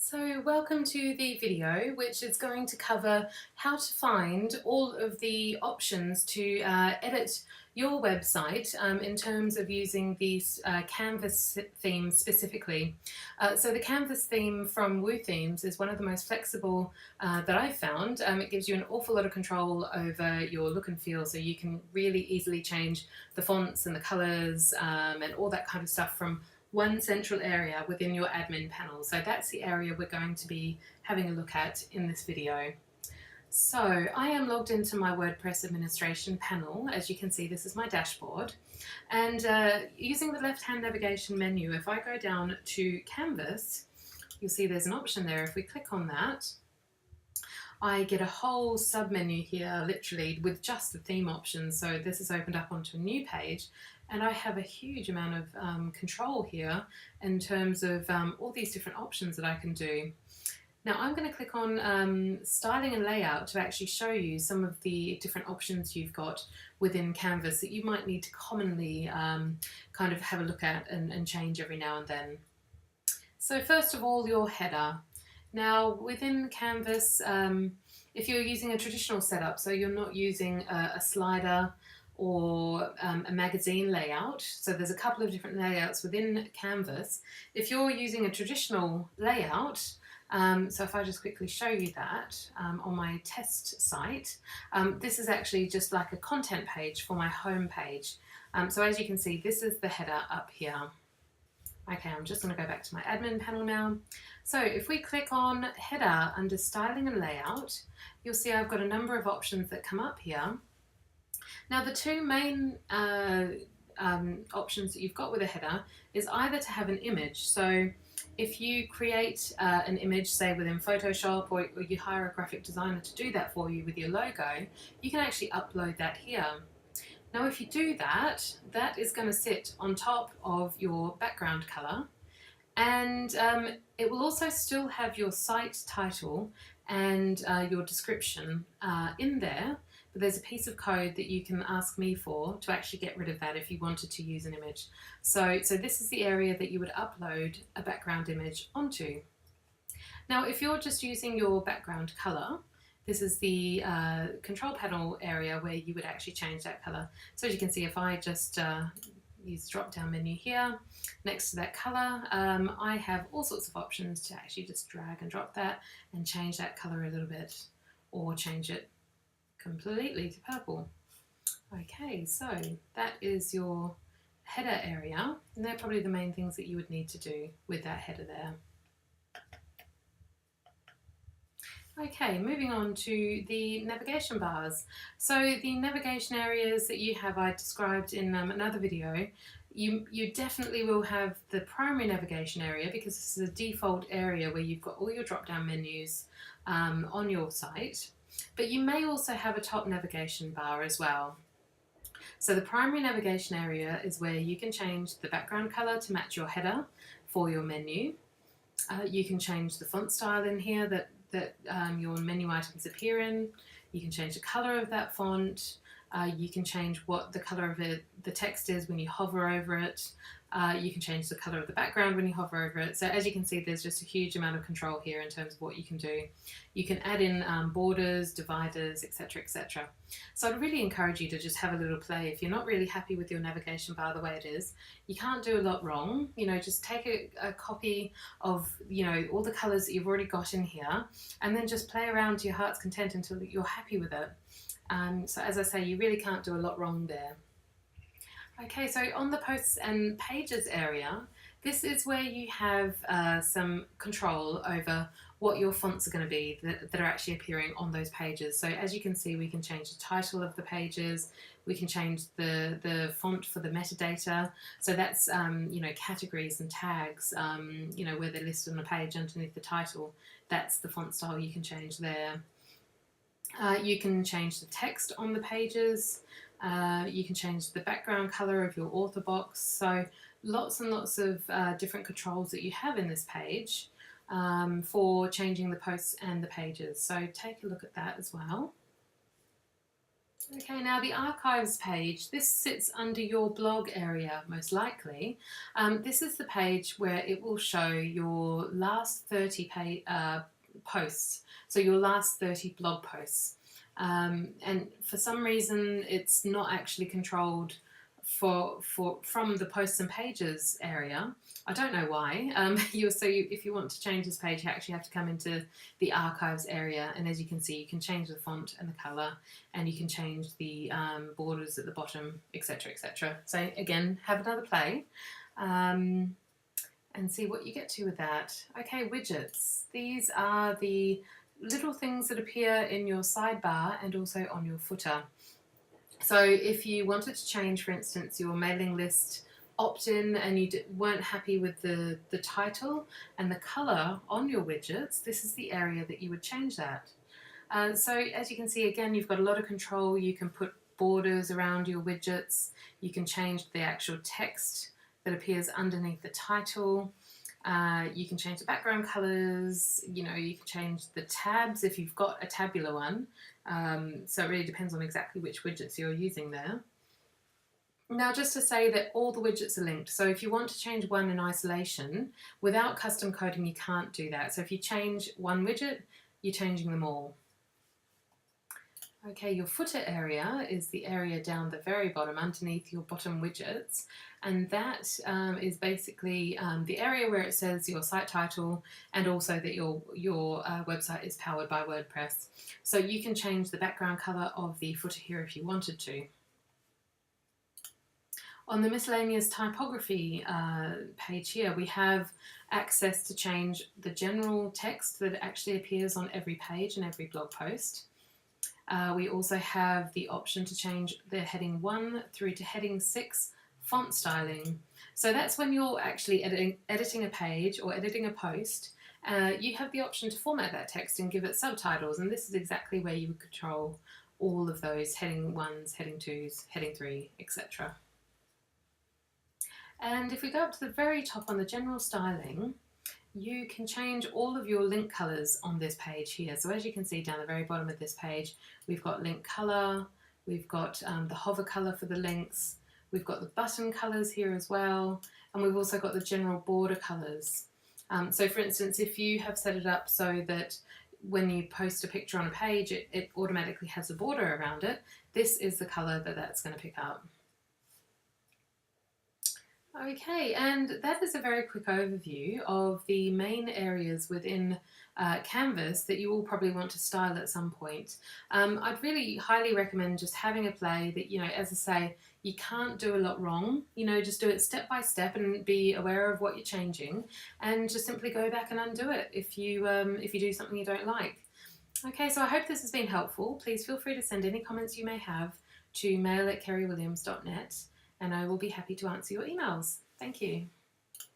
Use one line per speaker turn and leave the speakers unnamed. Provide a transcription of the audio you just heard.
So welcome to the video which is going to cover how to find all of the options to edit your website in terms of using the Canvas theme specifically. So the Canvas theme from Woo Themes is one of the most flexible that I've found. It gives you an awful lot of control over your look and feel, so you can really easily change the fonts and the colours and all that kind of stuff from one central area within your admin panel. So that's the area we're going to be having a look at in this video. So I am logged into my WordPress administration panel. As you can see, this is my dashboard. And using the left-hand navigation menu, if I go down to Canvas, you'll see there's an option there. If we click on that, I get a whole sub-menu here, literally, with just the theme options. So this is opened up onto a new page, and I have a huge amount of control here in terms of all these different options that I can do. Now I'm going to click on styling and layout to actually show you some of the different options you've got within Canvas that you might need to commonly kind of have a look at and change every now and then. So first of all, your header. Now within Canvas, if you're using a traditional setup, so you're not using a slider or a magazine layout, so there's a couple of different layouts within Canvas. If you're using a traditional layout, so if I just quickly show you that on my test site, this is actually just like a content page for my home page. So as you can see, this is the header up here. Okay, I'm just going to go back to my admin panel now. So if we click on header under styling and layout, you'll see I've got a number of options that come up here. Now the two main options that you've got with a header is either to have an image. So if you create an image, say within Photoshop, or you hire a graphic designer to do that for you with your logo, you can actually upload that here. Now if you do that, that is going to sit on top of your background colour, and it will also still have your site title and your description in there, but there's a piece of code that you can ask me for to actually get rid of that if you wanted to use an image. So this is the area that you would upload a background image onto. Now if you're just using your background colour, this is the control panel area where you would actually change that colour. So as you can see, if I just use the drop down menu here, next to that colour, I have all sorts of options to actually just drag and drop that and change that colour a little bit, or change it completely to purple. Okay, so that is your header area, and they're probably the main things that you would need to do with that header there. Okay, moving on to the navigation bars. So the navigation areas that you have I described in another video, you definitely will have the primary navigation area, because this is a default area where you've got all your drop-down menus on your site, but you may also have a top navigation bar as well. So the primary navigation area is where you can change the background colour to match your header for your menu. You can change the font style in here that your menu items appear in. You can change the colour of that font. You can change what the colour of the text is when you hover over it. You can change the colour of the background when you hover over it. So as you can see, there's just a huge amount of control here in terms of what you can do. You can add in borders, dividers, etc, etc. So I'd really encourage you to just have a little play. If you're not really happy with your navigation bar the way it is, you can't do a lot wrong. You know, just take a copy of, you know, all the colours that you've already got in here, and then just play around to your heart's content until you're happy with it. So as I say, you really can't do a lot wrong there. Okay, so on the posts and pages area, this is where you have some control over what your fonts are going to be that are actually appearing on those pages. So as you can see, we can change the title of the pages, we can change the font for the metadata. So that's you know, categories and tags, you know, where they're listed on a page underneath the title. That's the font style you can change there. You can change the text on the pages. You can change the background colour of your author box. So lots and lots of different controls that you have in this page for changing the posts and the pages. So take a look at that as well. Okay, now the archives page, this sits under your blog area most likely. This is the page where it will show your last 30 posts, so your last 30 blog posts. And for some reason it's not actually controlled from the posts and pages area. I don't know why. If you want to change this page, you actually have to come into the archives area, and as you can see, you can change the font and the color, and you can change the borders at the bottom, etc, etc. So again, have another play and see what you get to with that. Okay, widgets. These are the little things that appear in your sidebar and also on your footer. So if you wanted to change, for instance, your mailing list opt-in and you weren't happy with the title and the color on your widgets, this is the area that you would change that. So as you can see, again, you've got a lot of control. You can put borders around your widgets. You can change the actual text that appears underneath the title. You can change the background colors. You can change the tabs if you've got a tabular one. So it really depends on exactly which widgets you're using there. Now, just to say that all the widgets are linked, so if you want to change one in isolation, without custom coding you can't do that. So if you change one widget, you're changing them all. Okay, your footer area is the area down the very bottom underneath your bottom widgets, and that is basically the area where it says your site title and also that your website is powered by WordPress. So you can change the background color of the footer here if you wanted to. On the miscellaneous typography page here, we have access to change the general text that actually appears on every page and every blog post. We also have the option to change the heading 1 through to heading 6 font styling. So that's when you're actually editing a page or editing a post. You have the option to format that text and give it subtitles, and this is exactly where you would control all of those heading 1s, heading 2s, heading 3, etc. And if we go up to the very top on the general styling, you can change all of your link colors on this page here. So as you can see down the very bottom of this page, we've got link color, we've got the hover color for the links, we've got the button colors here as well, and we've also got the general border colors. So for instance, if you have set it up so that when you post a picture on a page, it automatically has a border around it, this is the color that that's going to pick up. Okay, and that is a very quick overview of the main areas within Canvas that you will probably want to style at some point. I'd really highly recommend just having a play that, as I say, you can't do a lot wrong. Just do it step by step and be aware of what you're changing, and just simply go back and undo it if you do something you don't like. Okay, so I hope this has been helpful. Please feel free to send any comments you may have to mail@kerrywilliams.net. and I will be happy to answer your emails. Thank you.